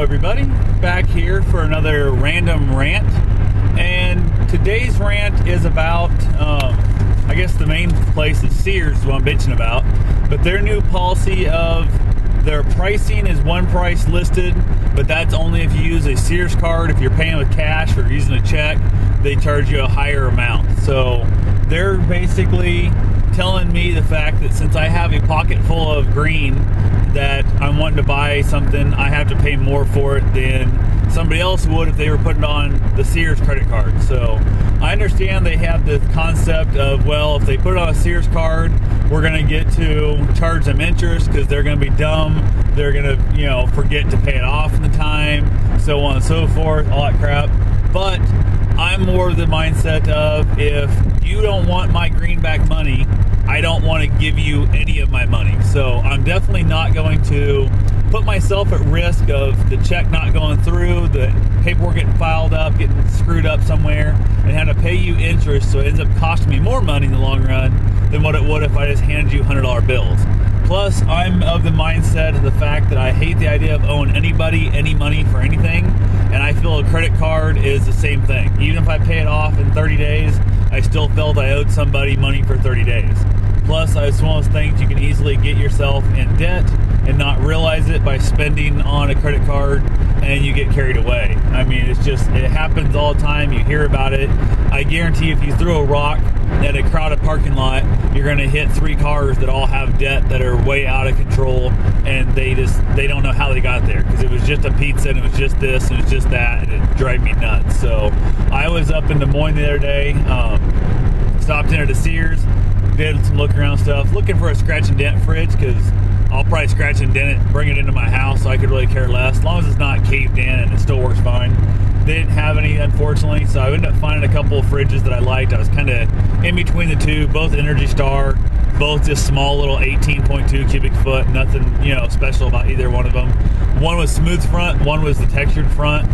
everybody, back here for another random rant. And today's rant is about, I guess the main place is Sears, is what I'm bitching about. But their new policy of their pricing is one price listed, but that's only if you use a Sears card. If you're paying with cash or using a check, they charge you a higher amount. So they're basically telling me the fact that since I have a pocket full of green that I'm wanting to buy something, I have to pay more for it than somebody else would if they were putting on the Sears credit card. So I understand they have this concept of, well, if they put it on a Sears card, we're going to get to charge them interest because they're going to be dumb. They're going to, forget to pay it off in the time, so on and so forth, all that crap. But I'm more of the mindset of, if you don't want my greenback money, I don't want to give you any of my money. So I'm definitely not going to put myself at risk of the check not going through, the paperwork getting filed up, getting screwed up somewhere, and have to pay you interest, so it ends up costing me more money in the long run than what it would if I just handed you $100 bills. Plus, I'm of the mindset of the fact that I hate the idea of owing anybody any money for anything, and I feel a credit card is the same thing. Even if I pay it off in 30 days, I still felt I owed somebody money for 30 days. Plus, it's one of those things you can easily get yourself in debt and not realize it by spending on a credit card, and you get carried away. I mean, it happens all the time. You hear about it. I guarantee if you throw a rock at a crowded parking lot, you're going to hit 3 cars that all have debt that are way out of control, and they don't know how they got there, because it was just a pizza and it was just this and it was just that, and it drives me nuts. So I was up in Des Moines the other day, stopped in at a Sears, did some look around stuff, looking for a scratch and dent fridge, because I'll probably scratch and dent it, bring it into my house, so I could really care less, as long as it's not caved in and it still works fine. They didn't have any, unfortunately, so I ended up finding a couple of fridges that I liked. I was kind of in between the two, both Energy Star, both just small little 18.2 cubic foot, nothing special about either one of them. One was smooth front, one was the textured front.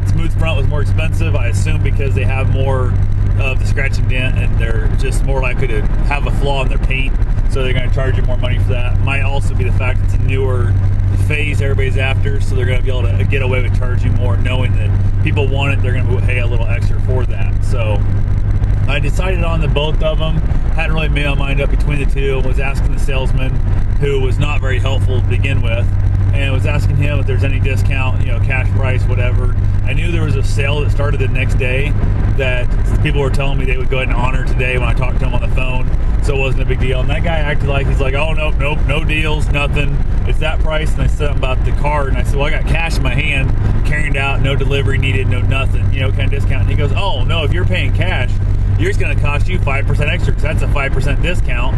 Smooth front was more expensive, I assume, because they have more of the scratch and dent, and they're just more likely to have a flaw in their paint, so they're going to charge you more money for that. Might also be the fact it's a newer phase everybody's after, so they're going to be able to get away with charging more, knowing that people want it. They're going to pay a little extra for that. So I decided on the both of them. Hadn't really made my mind up between the two. Was asking the salesman, who was not very helpful to begin with, and was asking him if there's any discount, cash price, whatever. I knew there was a sale that started the next day that people were telling me they would go ahead and honor today when I talked to him on the phone, so it wasn't a big deal. And that guy acted like, he's like, oh, nope, no deals, nothing. It's that price. And I said something about the card, and I said, well, I got cash in my hand, carrying it out, no delivery needed, no nothing, kind of discount. And he goes, oh, no, if you're paying cash, it's going to cost you 5% extra, because that's a 5% discount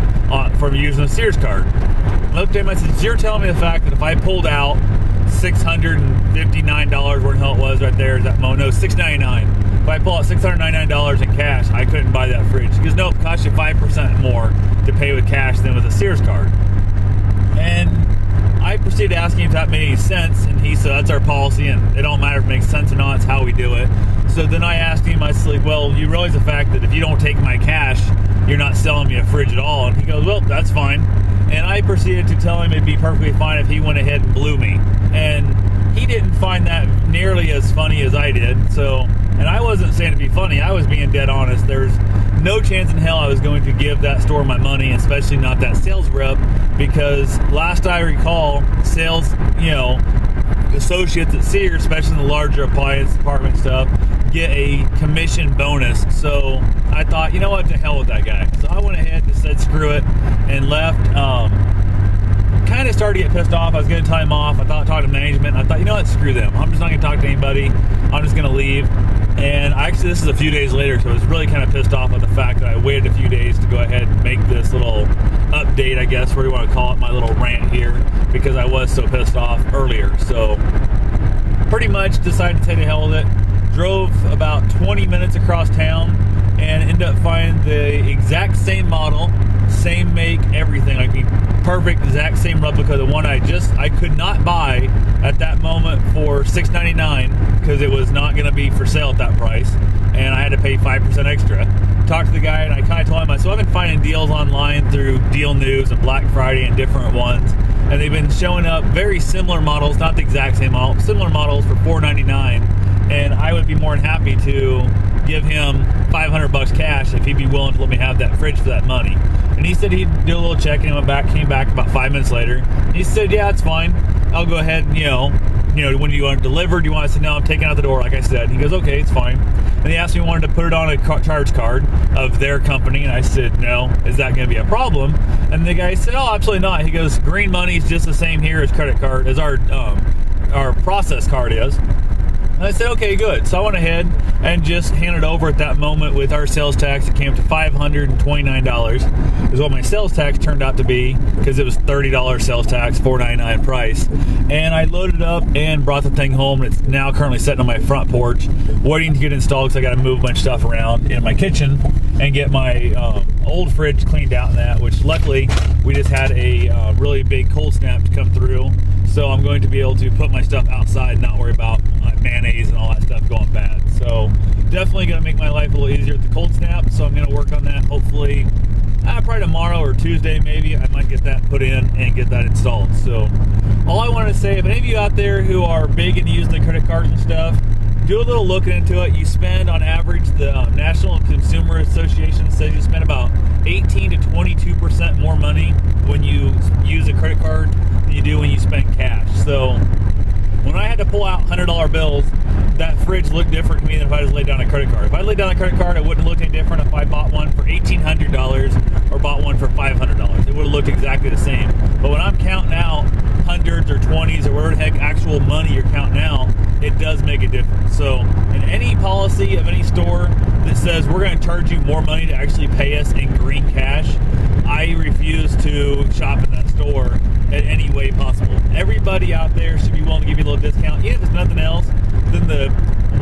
from using a Sears card. I looked at him, I said, you're telling me the fact that if I pulled out $659, where the hell it was right there, is that no, $699. If I pull out $699 in cash, I couldn't buy that fridge. He goes, nope, it costs you 5% more to pay with cash than with a Sears card. And I proceeded to ask him if that made any sense, and he said, that's our policy, and it don't matter if it makes sense or not, it's how we do it. So then I asked him, I said, well, you realize the fact that if you don't take my cash, you're not selling me a fridge at all? And he goes, well, that's fine. And I proceeded to tell him it'd be perfectly fine if he went ahead and blew me. And he didn't find that nearly as funny as I did. So, and I wasn't saying to be funny, I was being dead honest. There's no chance in hell I was going to give that store my money, especially not that sales rep, because last I recall, sales, associates at Sears, especially in the larger appliance department stuff, get a commission bonus. So I thought, you know what, to hell with that guy. So I went ahead and said screw it and left. Kind of started to get pissed off. I was going to time off. I thought, talk to management. I thought, you know what, screw them. I'm just not going to talk to anybody. I'm just going to leave. And actually, this is a few days later, so I was really kind of pissed off at the fact that I waited a few days to go ahead and make this little update, I guess, where you want to call it, my little rant here, because I was so pissed off earlier. So pretty much decided to say to hell with it. Drove about 20 minutes across town and ended up finding the exact same model, same make, everything. Like the perfect, exact same replica, the one I could not buy at that moment for $6.99 because it was not going to be for sale at that price, and I had to pay 5% extra. Talked to the guy, and I kind of told him, so I've been finding deals online through Deal News and Black Friday and different ones, and they've been showing up very similar models, not the exact same model, similar models for $499. And I would be more than happy to give him $500 cash if he'd be willing to let me have that fridge for that money. And he said he'd do a little checking, and came back about 5 minutes later. He said, yeah, it's fine. I'll go ahead and, when do you want it delivered? Do you want it? I said, no, I'm taking it out the door, like I said. He goes, okay, it's fine. And he asked me if I wanted to put it on a charge card of their company, and I said, no. Is that going to be a problem? And the guy said, oh, absolutely not. He goes, green money is just the same here as credit card, as our process card is. And I said, okay, good. So I went ahead and just handed over at that moment with our sales tax. It came to $529 is what my sales tax turned out to be, because it was $30 sales tax, $4.99 price. And I loaded it up and brought the thing home, and it's now currently sitting on my front porch waiting to get installed, because I got to move a bunch of stuff around in my kitchen and get my old fridge cleaned out in that, which luckily we just had a really big cold snap to come through. So I'm going to be able to put my stuff outside and not worry about mayonnaise and all that stuff going bad. So definitely going to make my life a little easier with the cold snap. So I'm going to work on that. Hopefully, probably tomorrow or Tuesday maybe, I might get that put in and get that installed. So all I wanted to say, if any of you out there who are big into using the credit cards and stuff, do a little looking into it. You spend, on average, the National Consumer Association says you spend about 18 to 22% more money when you use a credit card than you do when you spend cash. So when I had to pull out $100 bills, that fridge looked different to me than if I just laid down a credit card. If I laid down a credit card, it wouldn't look any different if I bought one for $1,800 or bought one for $500. It would have looked exactly the same. But when I'm counting out hundreds or 20s or whatever the heck actual money you're counting out, it does make a difference. So in any policy of any store that says we're going to charge you more money to actually pay us in green cash, I refuse to shop in that store in any way possible. Everybody out there should be willing to give you a little discount, even if it's nothing else than the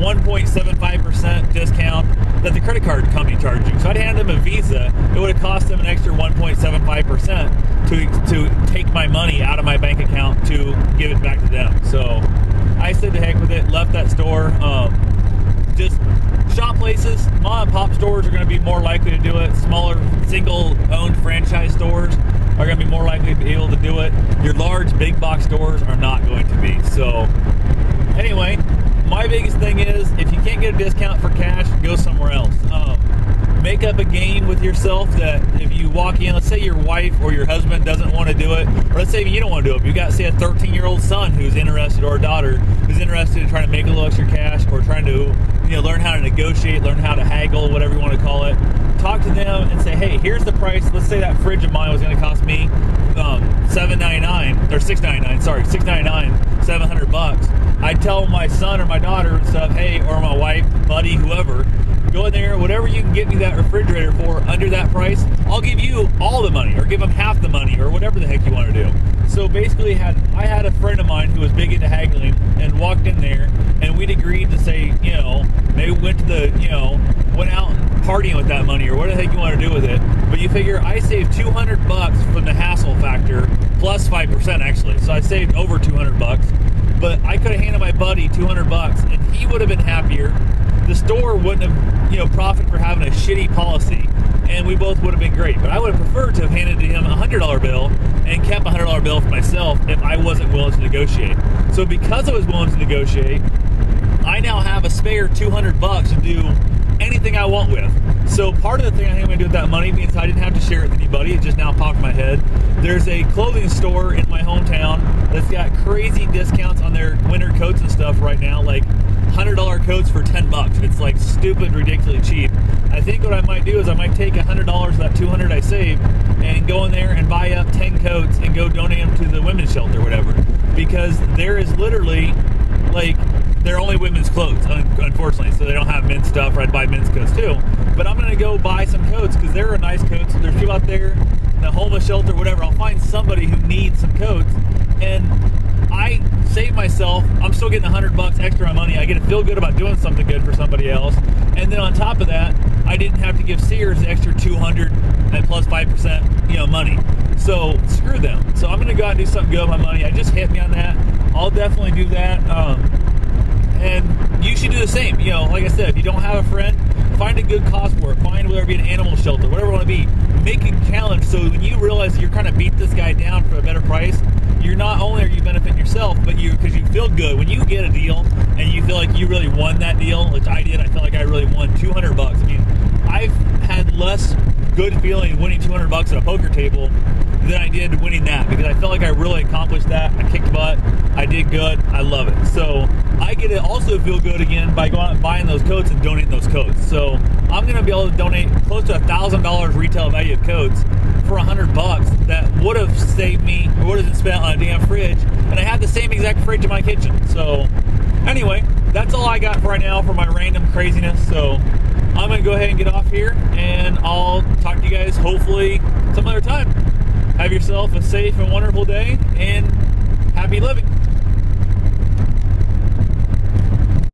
1.75% discount that the credit card company charged you. So I'd hand them a Visa, it would have cost them an extra 1.75% to take my money out of my bank account to give it back to them. So I said to heck with it, left that store. Just shop places, mom and pop stores are going to be more likely to do it. Smaller single-owned franchise stores are going to be more likely to be able to do it. Your large big box stores are not going to be. So anyway, my biggest thing is, if you can't get a discount for cash, go somewhere else. Make up a game with yourself that if you walk in, let's say your wife or your husband doesn't want to do it, or let's say you don't want to do it, but you got, say, a 13-year-old son who's interested, or a daughter who's interested in trying to make a little extra cash, or trying to, learn how to negotiate, learn how to haggle, whatever you want to call it. Talk to them and say, hey, here's the price. Let's say that fridge of mine was going to cost me $7.99 or $6.99. Sorry, $6.99, $700. I'd tell my son or my daughter and stuff, hey, or my wife, buddy, whoever, go in there, whatever you can get me that refrigerator for under that price, I'll give you all the money, or give them half the money, or whatever the heck you want to do. So basically, I had a friend of mine who was big into haggling, and walked in there, and we'd agreed to say, maybe went out and partying with that money, or what the heck you want to do with it. But you figure I saved $200 from the hassle factor, plus 5% actually. So I saved over $200. But I could have handed my buddy $200, and he would have been happier. The store wouldn't have, profited for having a shitty policy, and we both would have been great. But I would have preferred to have handed to him a $100 bill and kept a $100 bill for myself if I wasn't willing to negotiate. So because I was willing to negotiate, I now have a spare $200 to do anything I want with. So part of the thing I think I'm going to do with that money, being I didn't have to share it with anybody, it just now popped in my head. There's a clothing store in my hometown that's got crazy discounts on their winter coats and stuff right now, like $100 coats for $10. It's like stupid, ridiculously cheap. I think what I might do is I might take $100 of that $200 I saved and go in there and buy up 10 coats and go donate them to the women's shelter or whatever. Because there is literally, they're only women's clothes, unfortunately, so they don't have men's stuff, or I'd buy men's coats too. But I'm going to go buy some coats, because they're nice coats. There's people out there, the homeless shelter, whatever. I'll find somebody who needs some coats, and I save myself. I'm still getting $100 extra on money. I get to feel good about doing something good for somebody else. And then on top of that, I didn't have to give Sears the extra $200 and plus 5%, money. So screw them. So I'm going to go out and do something good with my money. I just hit me on that. I'll definitely do that. And you should do the same. Like I said, if you don't have a friend, find a good cause for it. Find whether it be an animal shelter, whatever it want to be. Make a challenge so when you realize you're trying to beat this guy down for a better price, you're not only are you benefiting yourself, but because you feel good when you get a deal and you feel like you really won that deal, which I did. I felt like I really won $200. I mean, I've had less good feeling winning $200 at a poker table than I did winning that, because I felt like I really accomplished that. I kicked butt. I did good. I love it. So I get to also feel good again by going out and buying those coats and donating those coats. So I'm going to be able to donate close to $1,000 retail value of coats for $100 that would have saved me, or would have been spent on a damn fridge, and I have the same exact fridge in my kitchen. So anyway, that's all I got for right now for my random craziness. So I'm going to go ahead and get off here, and I'll talk to you guys hopefully some other time. Have yourself a safe and wonderful day, and happy living.